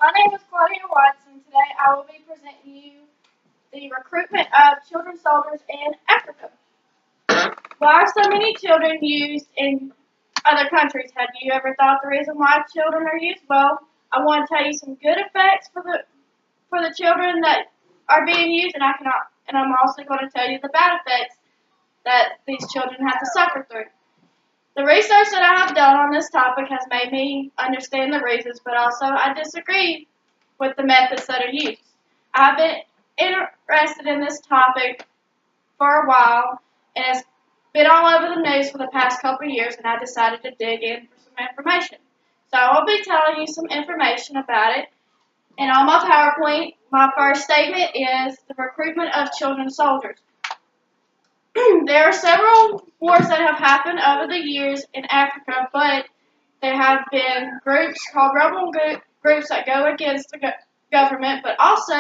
My name is Claudia Watson. Today I will be presenting you the recruitment of children soldiers in Africa. Why are so many children used in other countries? Have you ever thought the reason why children are used? Well, I want to tell you some good effects for the children that are being used, and I'm also going to tell you the bad effects that these children have to suffer through. The research that I have done on this topic has made me understand the reasons, but also I disagree with the methods that are used. I've been interested in this topic for a while, and it's been all over the news for the past couple of years, and I decided to dig in for some information. So I will be telling you some information about it. And on my PowerPoint, my first statement is the recruitment of children soldiers. There are several wars that have happened over the years in Africa, but there have been groups called rebel groups that go against the government. But also,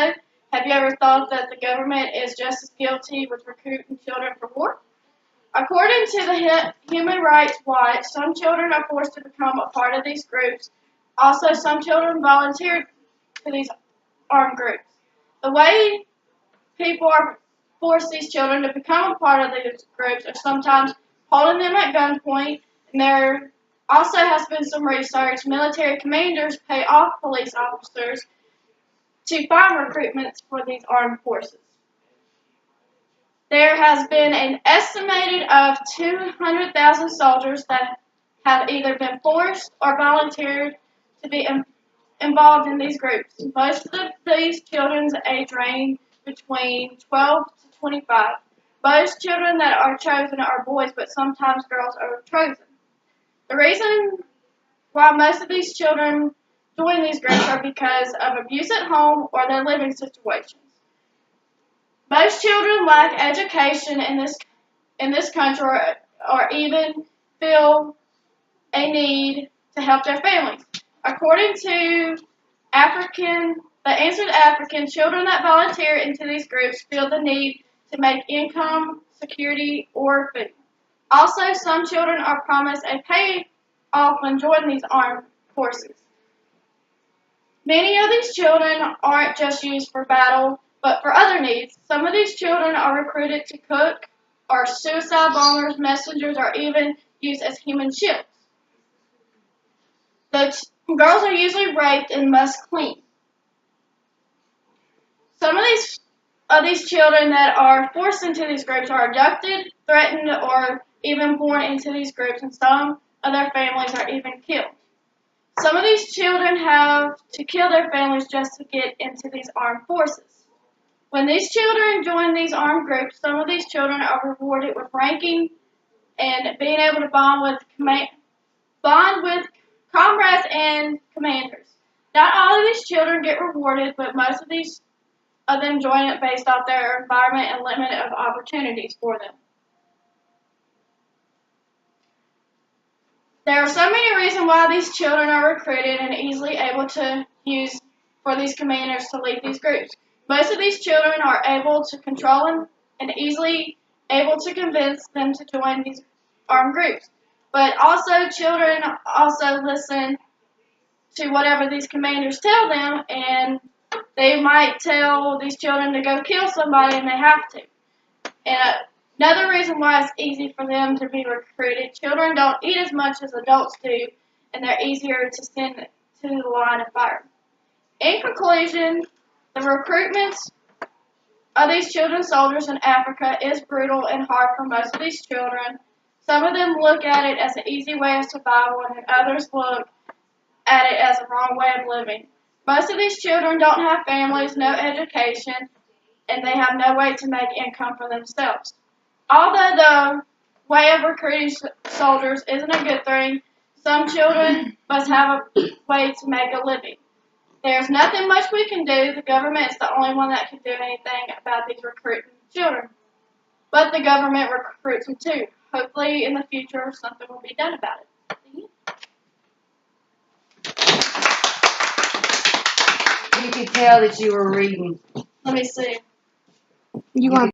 have you ever thought that the government is just as guilty with recruiting children for war? According to the Human Rights Watch, some children are forced to become a part of these groups. Also, some children volunteer to these armed groups. The way people are force these children to become a part of these groups are sometimes holding them at gunpoint, and there also has been some research. Military commanders pay off police officers to find recruitments for these armed forces. There has been an estimated of 200,000 soldiers that have either been forced or volunteered to be involved in these groups. Most of these children's age range between 12 to 25. Most children that are chosen are boys, but sometimes girls are chosen. The reason why most of these children join these groups are because of abuse at home or their living situations. Most children lack education in this country or even feel a need to help their families. According to the answer to African children that volunteer into these groups feel the need to make income, security, or food. Also, some children are promised a payoff when joining these armed forces. Many of these children aren't just used for battle, but for other needs. Some of these children are recruited to cook, are suicide bombers, messengers, or even used as human shields. The girls are usually raped and must clean. Some of these children that are forced into these groups are abducted, threatened, or even born into these groups, and some of their families are even killed. Some of these children have to kill their families just to get into these armed forces. When these children join these armed groups, some of these children are rewarded with ranking and being able to bond with comrades and commanders. Not all of these children get rewarded, but most of them join it based off their environment and limit of opportunities for them. There are so many reasons why these children are recruited and easily able to use for these commanders to lead these groups. Most of these children are able to control them and easily able to convince them to join these armed groups. But also children also listen to whatever these commanders tell them, and they might tell these children to go kill somebody, and they have to. And another reason why it's easy for them to be recruited, children don't eat as much as adults do, and they're easier to send to the line of fire. In conclusion, the recruitment of these children soldiers in Africa is brutal and hard for most of these children. Some of them look at it as an easy way of survival, and others look at it as a wrong way of living. Most of these children don't have families, no education, and they have no way to make income for themselves. Although the way of recruiting soldiers isn't a good thing, some children must have a way to make a living. There's nothing much we can do. The government is the only one that can do anything about these recruiting children. But the government recruits them too. Hopefully in the future something will be done about it. You could tell that you were reading. Let me see. You want